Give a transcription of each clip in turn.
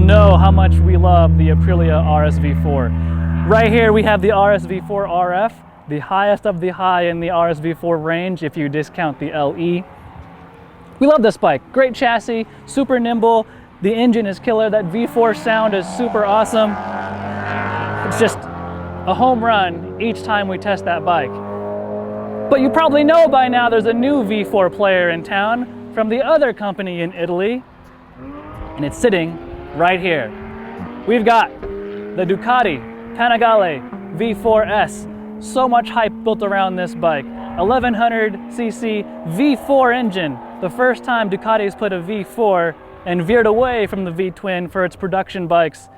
know how much we love the Aprilia RSV4. Right here we have the RSV4 RF, the highest of the high in the RSV4 range if you discount the LE. We love this bike. Great chassis, super nimble. The engine is killer. That V4 sound is super awesome. It's just a home run each time we test that bike. But you probably know by now there's a new V4 player in town from the other company in Italy, and it's sitting right here. We've got the Ducati Panigale V4 S. So much hype built around this bike. 1100cc V4 engine. The first time Ducati's put a V4 and veered away from the V-twin for its production bikes.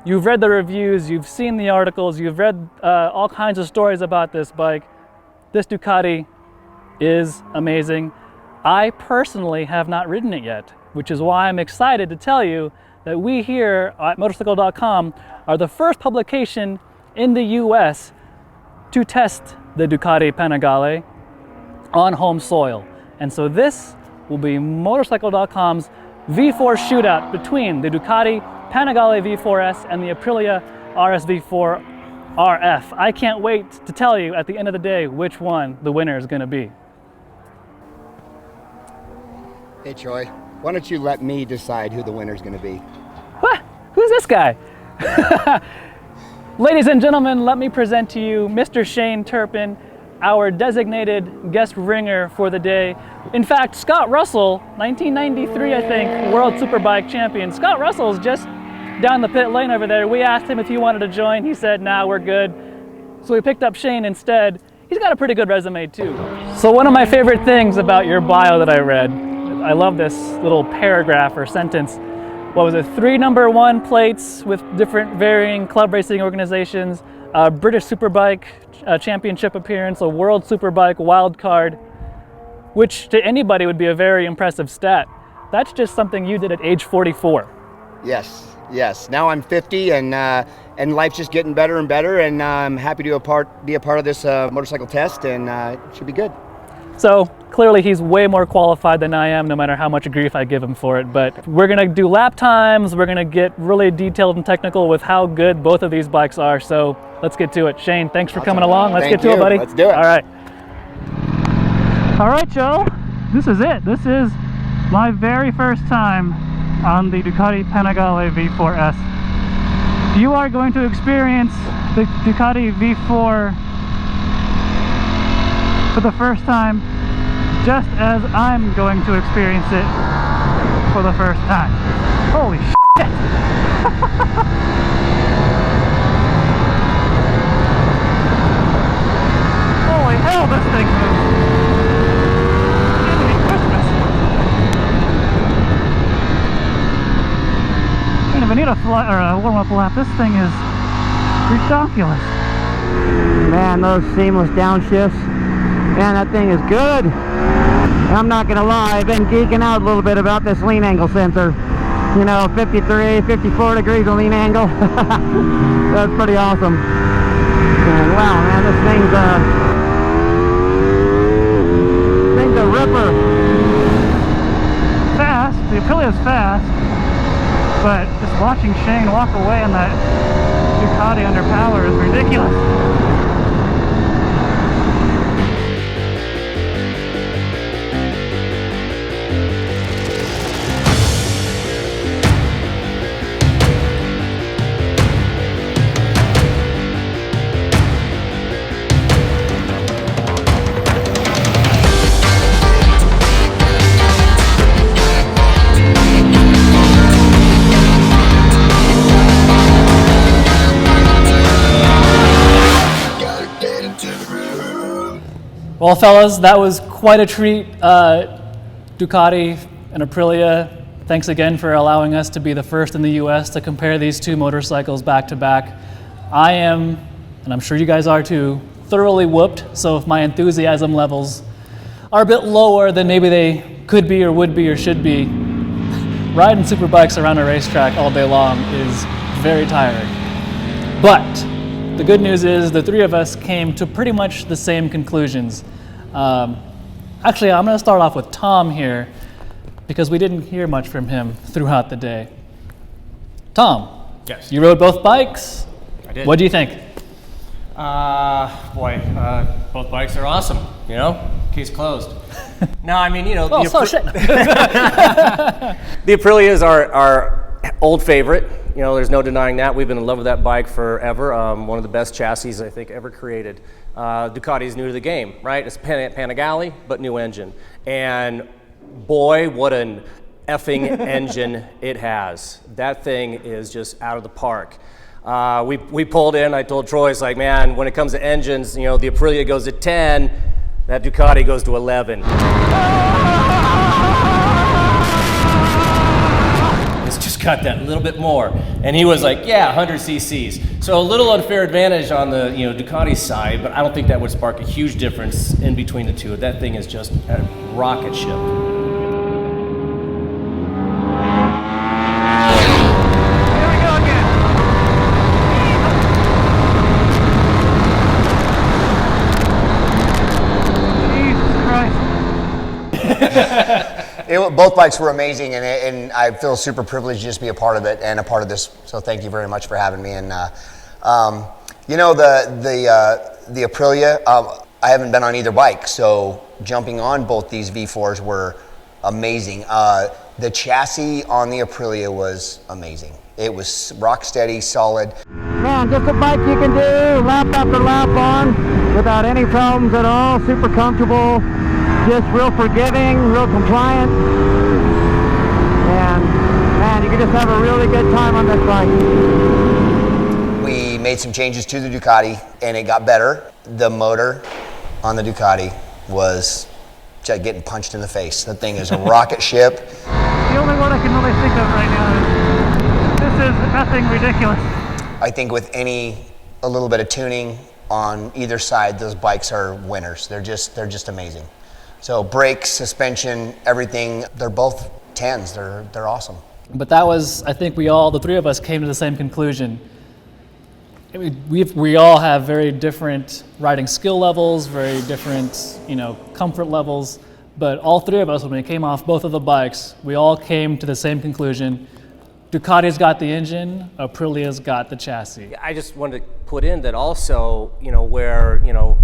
You've read the reviews, you've seen the articles, you've read all kinds of stories about this bike. This Ducati is amazing. I personally have not ridden it yet, which is why I'm excited to tell you that we here at Motorcycle.com are the first publication in the US to test the Ducati Panigale on home soil. And so this will be Motorcycle.com's V4 shootout between the Ducati Panigale V4 S and the Aprilia RSV4 RF. I can't wait to tell you at the end of the day which one the winner is going to be. Hey Troy, why don't you let me decide who the winner is going to be? What? Who's this guy? Ladies and gentlemen, let me present to you Mr. Shane Turpin, our designated guest ringer for the day. In fact, Scott Russell, 1993, I think, World Superbike champion. Scott Russell's just down the pit lane over there. We asked him if he wanted to join. He said, nah, we're good. So we picked up Shane instead. He's got a pretty good resume too. So one of my favorite things about your bio that I read, I love this little paragraph or sentence. What was it? 3 #1 plates with different varying club racing organizations, a British Superbike championship appearance, a World Superbike wild card, which to anybody would be a very impressive stat. That's just something you did at age 44. Yes. Now I'm 50 and life's just getting better and better, and I'm happy to be a part of this motorcycle test, and it should be good. So clearly he's way more qualified than I am, no matter how much grief I give him for it. But we're gonna do lap times, we're gonna get really detailed and technical with how good both of these bikes are. So let's get to it. Shane, thanks for coming along. Let's get to it, buddy. Let's do it. All right. All right, Joe, this is it. This is my very first time on the Ducati Panigale V4 S. You are going to experience the Ducati V4 for the first time, just as I'm going to experience it for the first time. Holy shit! Holy hell, this thing moves! Give me Christmas! I don't even need a warm-up lap. This thing is ridiculous. Man, those seamless downshifts. Man, that thing is good. And I'm not gonna lie, I've been geeking out a little bit about this lean angle sensor. You know, 53, 54 degrees of lean angle. That's pretty awesome. And wow, man, this thing's a ripper. Fast, the Aprilia is fast, but just watching Shane walk away on that Ducati under power is ridiculous. Well, fellas, that was quite a treat. Ducati and Aprilia, thanks again for allowing us to be the first in the US to compare these two motorcycles back to back. I am, and I'm sure you guys are too, thoroughly whooped, so if my enthusiasm levels are a bit lower than maybe they could be or would be or should be, riding superbikes around a racetrack all day long is very tiring. But the good news is the three of us came to pretty much the same conclusions. Actually, I'm going to start off with Tom here because we didn't hear much from him throughout the day. Tom, Yes. you rode both bikes. I did. What do you think? Both bikes are awesome, you know? Case closed. No, I mean, you know, Oh, so shit. the Aprilia is our old favorite. You know, there's no denying that. We've been in love with that bike forever. One of the best chassis I think ever created. Ducati's new to the game, right? It's Panigale, but new engine. And boy, what an effing engine it has. That thing is just out of the park. We pulled in, I told Troy, it's like, man, when it comes to engines, you know, the Aprilia goes to 10, that Ducati goes to 11. It's just got that little bit more. And he was like, yeah, 100 cc's. So a little unfair advantage on the, you know, Ducati side, but I don't think that would spark a huge difference in between the two. That thing is just a rocket ship. Both bikes were amazing, and I feel super privileged to just be a part of it and a part of this. So thank you very much for having me. And you know, the Aprilia, I haven't been on either bike, so jumping on both these V4s were amazing. The chassis on the Aprilia was amazing. It was rock steady, solid. Man, just a bike you can do lap after lap on without any problems at all. Super comfortable, just real forgiving, real compliant. And man, you can just have a really good time on this bike. We made some changes to the Ducati and it got better. The motor on the Ducati was just getting punched in the face. That thing is a rocket ship. The only one I can really think of right now is this is effing ridiculous. I think with a little bit of tuning on either side, those bikes are winners. They're just amazing. So brakes, suspension, everything, they're both 10s. They're awesome. But that was, I think the three of us came to the same conclusion. I mean, we all have very different riding skill levels, very different, you know, comfort levels. But all three of us, when we came off both of the bikes, we all came to the same conclusion. Ducati's got the engine, Aprilia's got the chassis. I just wanted to put in that also, you know, where, you know,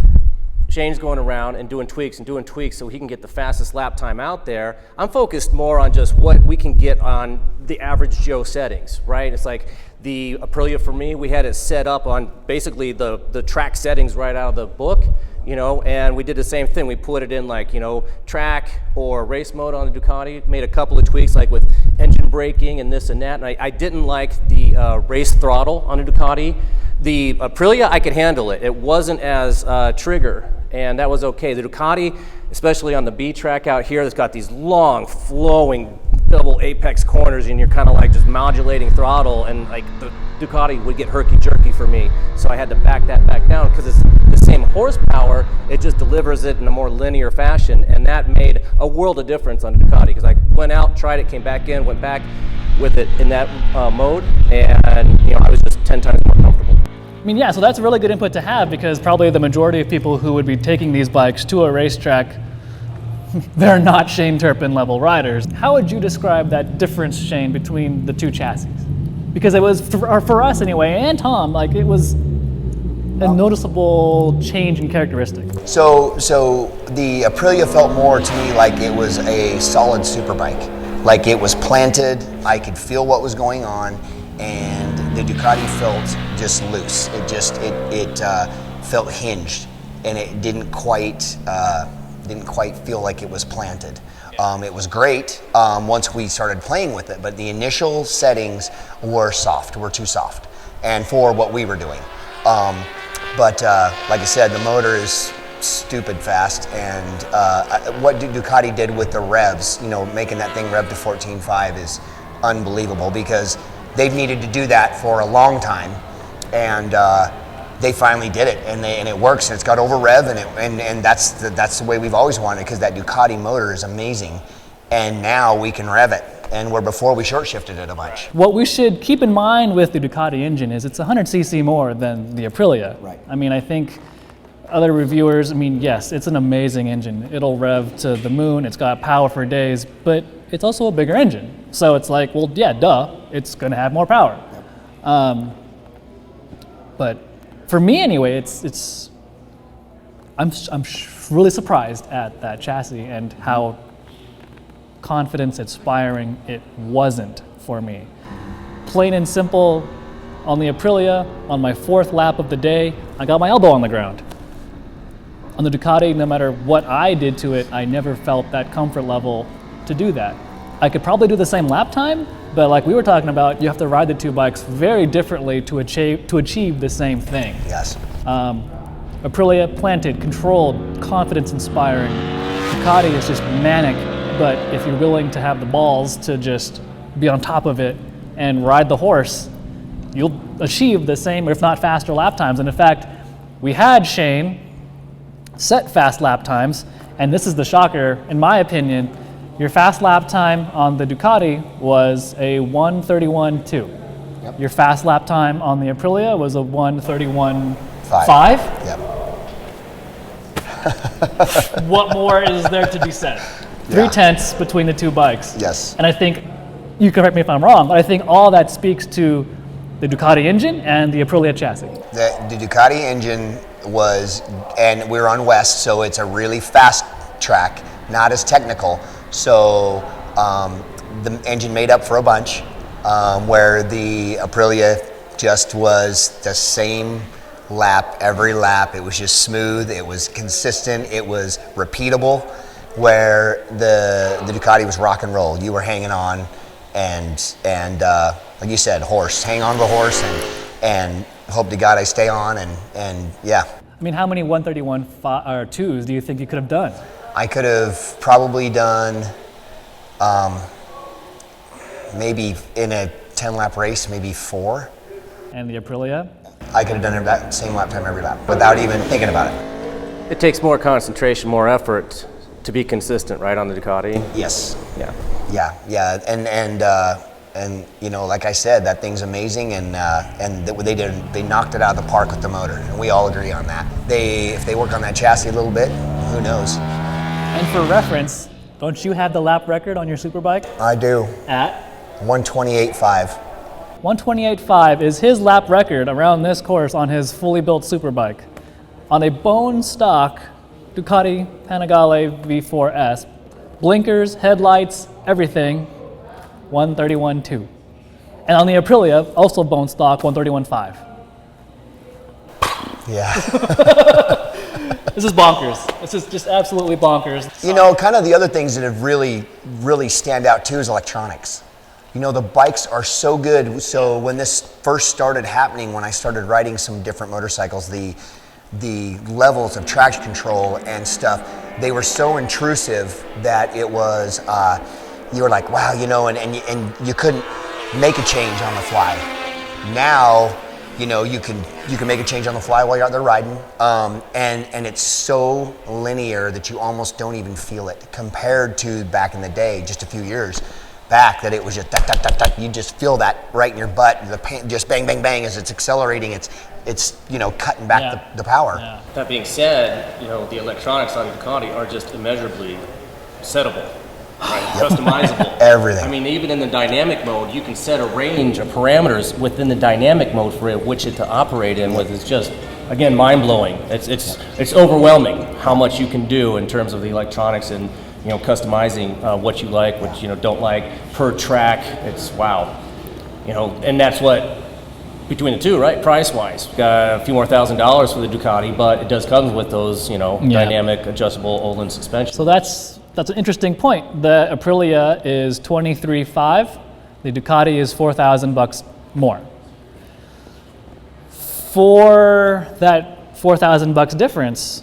Shane's going around and doing tweaks so he can get the fastest lap time out there. I'm focused more on just what we can get on the average Joe settings, right? It's like the Aprilia for me, we had it set up on basically the track settings right out of the book, you know, and we did the same thing. We put it in like, you know, track or race mode on the Ducati, made a couple of tweaks like with engine braking and this and that. And I didn't like the race throttle on the Ducati. The Aprilia, I could handle it. It wasn't as trigger, and that was okay. The Ducati, especially on the B track out here, it's got these long, flowing double apex corners, and you're kind of like just modulating throttle, and like the Ducati would get herky-jerky for me. So I had to back that back down because it's the same horsepower, it just delivers it in a more linear fashion, and that made a world of difference on the Ducati because I went out, tried it, came back in, went back with it in that mode, and you know, I was just 10 times more comfortable. I mean, yeah, so that's a really good input to have because probably the majority of people who would be taking these bikes to a racetrack, they're not Shane Turpin level riders. How would you describe that difference, Shane, between the two chassis? Because it was, for us anyway, and Tom, like it was a noticeable change in characteristic. So the Aprilia felt more to me like it was a solid super bike. Like it was planted, I could feel what was going on, and the Ducati felt just loose. It felt hinged, and it didn't quite feel like it was planted. It was great once we started playing with it, but the initial settings were too soft, and for what we were doing. But like I said, the motor is stupid fast, and what Ducati did with the revs, you know, making that thing rev to 14.5 is unbelievable because they've needed to do that for a long time, and they finally did it, and it works, and it's got over rev, and that's the way we've always wanted, because that Ducati motor is amazing, and now we can rev it, and where before we short shifted it a bunch. What we should keep in mind with the Ducati engine is it's 100cc more than the Aprilia. Right. I mean, I think other reviewers, I mean, yes, it's an amazing engine. It'll rev to the moon, it's got power for days, but it's also a bigger engine. So it's like, well, yeah, duh. it's going to have more power. But for me anyway, I'm really surprised at that chassis and how confidence inspiring it wasn't for me. Plain and simple, on the Aprilia, on my 4th lap of the day, I got my elbow on the ground. On the Ducati, no matter what I did to it, I never felt that comfort level to do that. I could probably do the same lap time, but like we were talking about, you have to ride the two bikes very differently to achieve the same thing. Yes. Aprilia, planted, controlled, confidence inspiring. Ducati is just manic, but if you're willing to have the balls to just be on top of it and ride the horse, you'll achieve the same, if not faster, lap times. And in fact, we had Shane set fast lap times, and this is the shocker, in my opinion. Your fast lap time on the Ducati was a 1:31.2. Yep. Your fast lap time on the Aprilia was a 1:31.5. 5. Yep. What more is there to be said? 3/10 between the two bikes. Yes. And I think, you correct me if I'm wrong, but I think all that speaks to the Ducati engine and the Aprilia chassis. The Ducati engine was, and we're on West, so it's a really fast track, not as technical. So the engine made up for a bunch, where the Aprilia just was the same lap every lap. It was just smooth, it was consistent, it was repeatable, where the Ducati was rock and roll. You were hanging on and like you said, horse, hang on to the horse and hope to God I stay on and yeah. I mean, how many 1:31.2s do you think you could have done? I could have probably done maybe in a 10-lap race, maybe 4. And the Aprilia? I could have done that same lap time every lap without even thinking about it. It takes more concentration, more effort to be consistent, right, on the Ducati? Yes. Yeah. Yeah. And you know, like I said, that thing's amazing, and they knocked it out of the park with the motor, and we all agree on that. If they work on that chassis a little bit, who knows? And for reference, don't you have the lap record on your superbike? I do. At? 128.5. 128.5 is his lap record around this course on his fully built superbike. On a bone stock Ducati Panigale V4 S, blinkers, headlights, everything, 1:31.2. And on the Aprilia, also bone stock, 1:31.5. Yeah. This is bonkers. This is just absolutely bonkers. You know, kind of the other things that have really stand out too is electronics. You know, the bikes are so good. So when this first started happening, when I started riding some different motorcycles, the levels of traction control and stuff, they were so intrusive that it was, you were like, wow, you know, and you couldn't make a change on the fly. Now, you know, you can make a change on the fly while you're out there riding, and it's so linear that you almost don't even feel it compared to back in the day, just a few years back, that it was just you just feel that right in your butt, the paint just bang bang bang as it's accelerating, it's you know, cutting back the power. Yeah. That being said, you know, the electronics on the Ducati are just immeasurably settable. Right, customizable. Everything. I mean, even in the dynamic mode, you can set a range of parameters within the dynamic mode for which it to operate in. With it's just, again, mind blowing. It's overwhelming how much you can do in terms of the electronics and, you know, customizing what you like, what you don't like per track. It's wow, you know, and that's what between the two, right? Price wise, got a few more $1,000s for the Ducati, but it does come with those, you know, dynamic adjustable Öhlins suspension. So that's an interesting point. The Aprilia is $23,500. The Ducati is $4,000 more. For that $4,000 difference,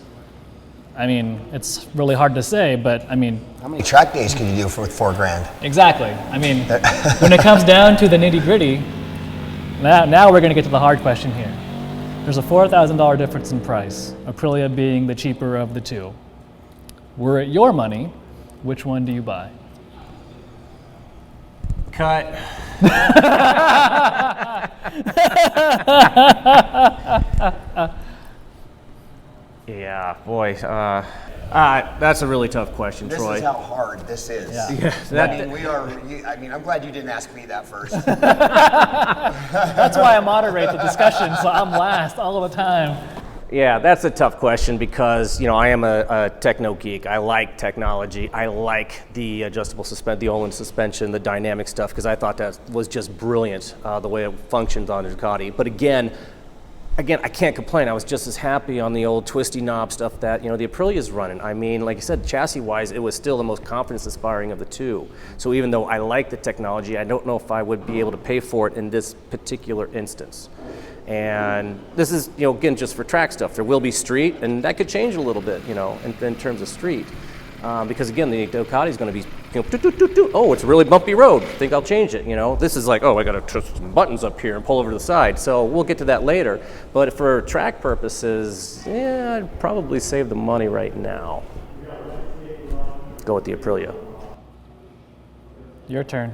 I mean, it's really hard to say, but I mean, how many track days can you do with $4,000? Exactly. I mean, when it comes down to the nitty-gritty, now we're going to get to the hard question here. There's a $4,000 difference in price, Aprilia being the cheaper of the two. Were it your money, which one do you buy? Cut. Yeah, boy. That's a really tough question, This Troy. is how hard this is. Yeah. I'm glad you didn't ask me that first. That's why I moderate the discussion, so I'm last all the time. Yeah, that's a tough question because, I am a techno geek. I like technology. I like the adjustable the Öhlins suspension, the dynamic stuff, because I thought that was just brilliant, the way it functions on the Ducati. But again, I can't complain. I was just as happy on the old twisty knob stuff that, the Aprilia is running. I mean, like I said, chassis-wise, it was still the most confidence-inspiring of the two. So even though I like the technology, I don't know if I would be able to pay for it in this particular instance. And this is, again, just for track stuff. There will be street, and that could change a little bit, in terms of street. Because again, the Ducati is going to be, oh, it's a really bumpy road. I think I'll change it, This is like, oh, I got to twist some buttons up here and pull over to the side. So we'll get to that later. But for track purposes, I'd probably save the money right now. Go with the Aprilia. Your turn.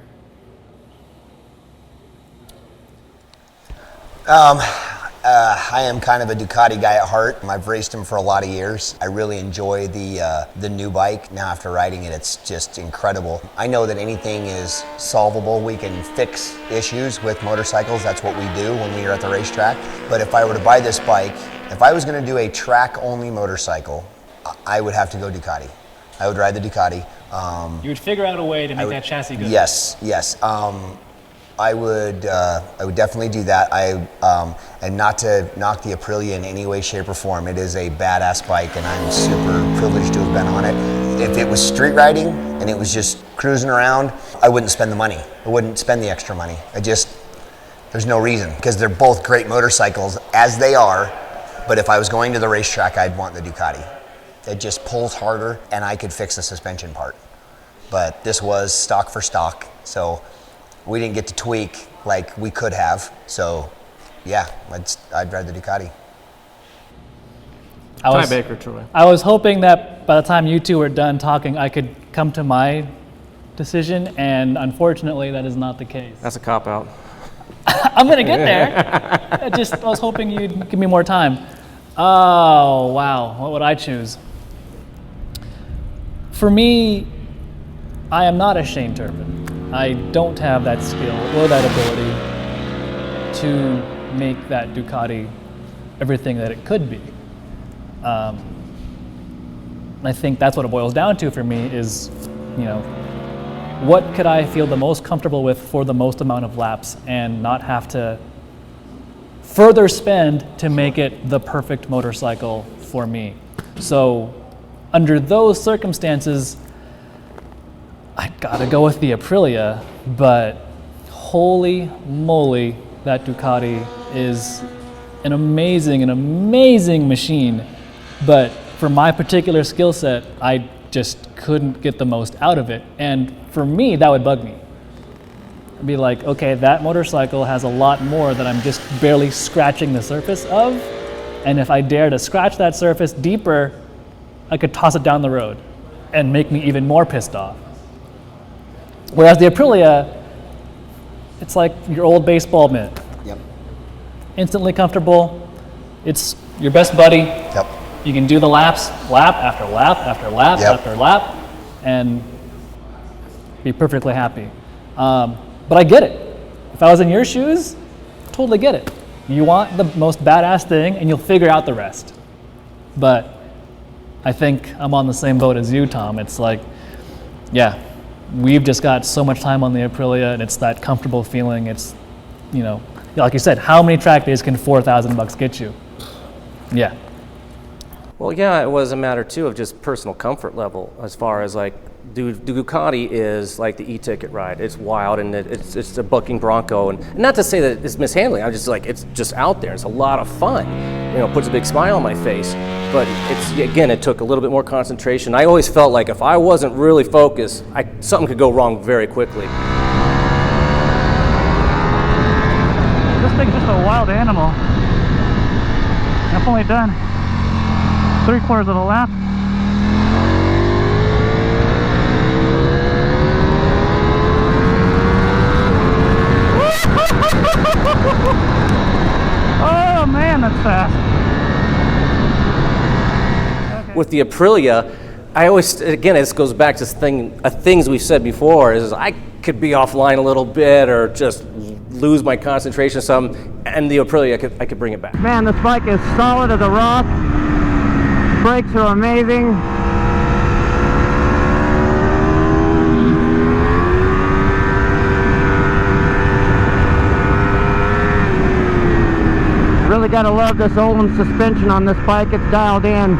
I am kind of a Ducati guy at heart. I've raced them for a lot of years. I really enjoy the new bike. Now after riding it, it's just incredible. I know that anything is solvable. We can fix issues with motorcycles. That's what we do when we are at the racetrack. But if I were to buy this bike, if I was going to do a track-only motorcycle, I would have to go Ducati. I would ride the Ducati. You would figure out a way to make that chassis good. Yes. I would definitely do that. And not to knock the Aprilia in any way, shape, or form. It is a badass bike, and I'm super privileged to have been on it. If it was street riding and it was just cruising around, I wouldn't spend the money. I wouldn't spend the extra money. There's no reason, because they're both great motorcycles as they are. But if I was going to the racetrack, I'd want the Ducati. It just pulls harder, and I could fix the suspension part. But this was stock for stock, so we didn't get to tweak like we could have. So, yeah, I'd ride the Ducati. Tiebreaker, Troy. I was hoping that by the time you two were done talking, I could come to my decision, and unfortunately, that is not the case. That's a cop-out. I'm gonna get there. I was hoping you'd give me more time. Oh, wow. What would I choose? For me, I am not a Shane Turpin. I don't have that skill or that ability to make that Ducati everything that it could be. I think that's what it boils down to for me is, what could I feel the most comfortable with for the most amount of laps and not have to further spend to make it the perfect motorcycle for me. So under those circumstances, I gotta go with the Aprilia, but holy moly, that Ducati is an amazing machine. But for my particular skill set, I just couldn't get the most out of it. And for me, that would bug me. I'd be like, okay, that motorcycle has a lot more that I'm just barely scratching the surface of. And if I dare to scratch that surface deeper, I could toss it down the road and make me even more pissed off. Whereas the Aprilia, it's like your old baseball mitt. Yep. Instantly comfortable. It's your best buddy. Yep. You can do the laps, lap after lap after lap after lap, and be perfectly happy. But I get it. If I was in your shoes, totally get it. You want the most badass thing, and you'll figure out the rest. But I think I'm on the same boat as you, Tom. It's like, yeah, we've just got so much time on the Aprilia, and it's that comfortable feeling. It's, like you said, how many track days can $4,000 get you? Yeah. Well, yeah, it was a matter too of just personal comfort level as far as like, the Ducati is like the e-ticket ride. It's wild and it's a bucking bronco, and not to say that it's mishandling. I'm just like, it's just out there. It's a lot of fun. Puts a big smile on my face. But it took a little bit more concentration. I always felt like if I wasn't really focused, something could go wrong very quickly. This thing's just a wild animal. I've only done 3/4 of a lap. Oh man, that's fast. Okay. with the Aprilia, I always, again, this goes back to things we've said before, is I could be offline a little bit or just lose my concentration or something, and the Aprilia, I could bring it back. Man, this bike is solid as a rock. Brakes are amazing. Really gotta love this Öhlins suspension on this bike. It's dialed in.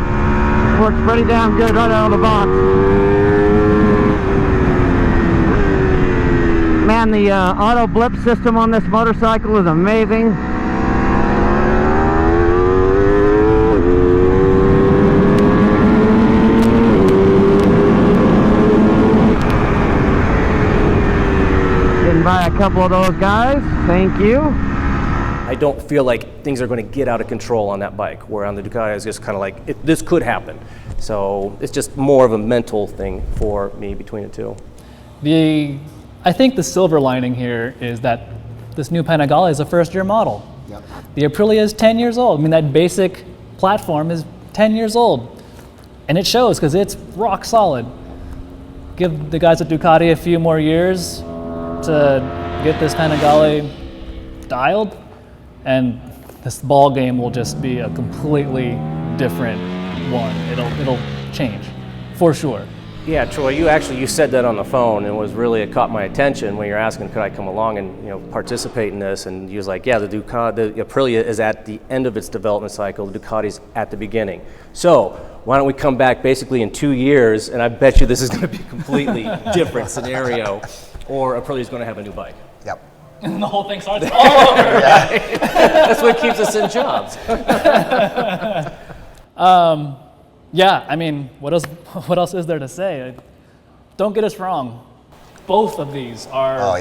Works pretty damn good right out of the box. Man, the auto blip system on this motorcycle is amazing. Didn't buy a couple of those guys. Thank you. I don't feel like things are going to get out of control on that bike, where on the Ducati it's just kind of like, this could happen. So it's just more of a mental thing for me between the two. I think the silver lining here is that this new Panigale is a first-year model. Yep. The Aprilia is 10 years old. I mean, that basic platform is 10 years old. And it shows, because it's rock solid. Give the guys at Ducati a few more years to get this Panigale dialed, and this ball game will just be a completely different one. It'll change, for sure. Yeah, Troy, you said that on the phone, and it caught my attention when you're asking, could I come along and participate in this? And you was like, yeah, the Aprilia is at the end of its development cycle. The Ducati's at the beginning. So why don't we come back basically in 2 years, and I bet you this is going to be a completely different scenario, or Aprilia's going to have a new bike. Yep. And the whole thing starts all over. Right? That's what keeps us in jobs. Yeah, I mean, what else is there to say? Don't get us wrong. Both of these are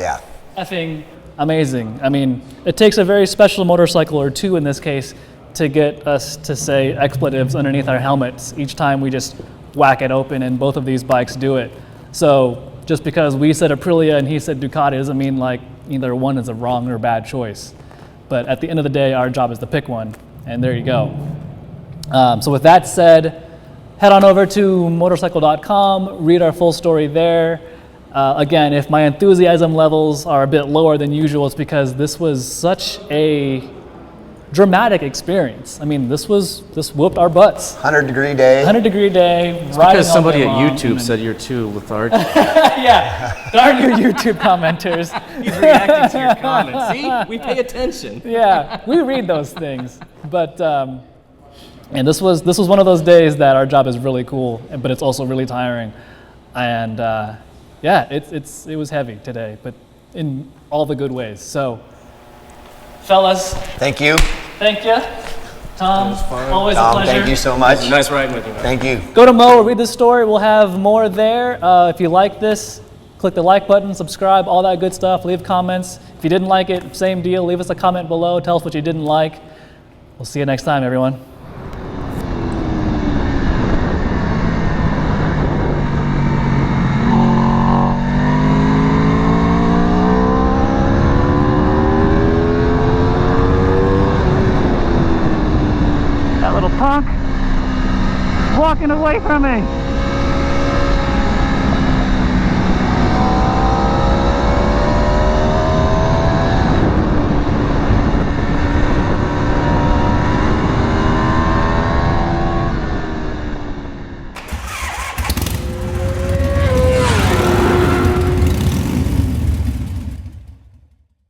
effing amazing. I mean, it takes a very special motorcycle, or two in this case, to get us to say expletives underneath our helmets each time we just whack it open, and both of these bikes do it. So just because we said Aprilia and he said Ducati doesn't mean like either one is a wrong or bad choice. But at the end of the day, our job is to pick one, and there you go. So with that said, head on over to Motorcycle.com, read our full story there. Again, if my enthusiasm levels are a bit lower than usual, it's because this was such a dramatic experience. I mean, this whooped our butts. 100-degree day. 100-degree day. It's because somebody at YouTube said you're too lethargic. Yeah, darn you YouTube commenters. He's reacting to your comments. See, we pay attention. Yeah, we read those things. But and this was one of those days that our job is really cool, but it's also really tiring. And yeah, it was heavy today, but in all the good ways. So, fellas, Thank you. thank you. Tom, always a pleasure. Thank you so much. Nice riding with you, man. Thank you. Go to Mo, read the story. We'll have more there. If you like this, click the like button, subscribe, all that good stuff. Leave comments. If you didn't like it, same deal. Leave us a comment below. Tell us what you didn't like. We'll see you next time, everyone. That little punk is walking away from me.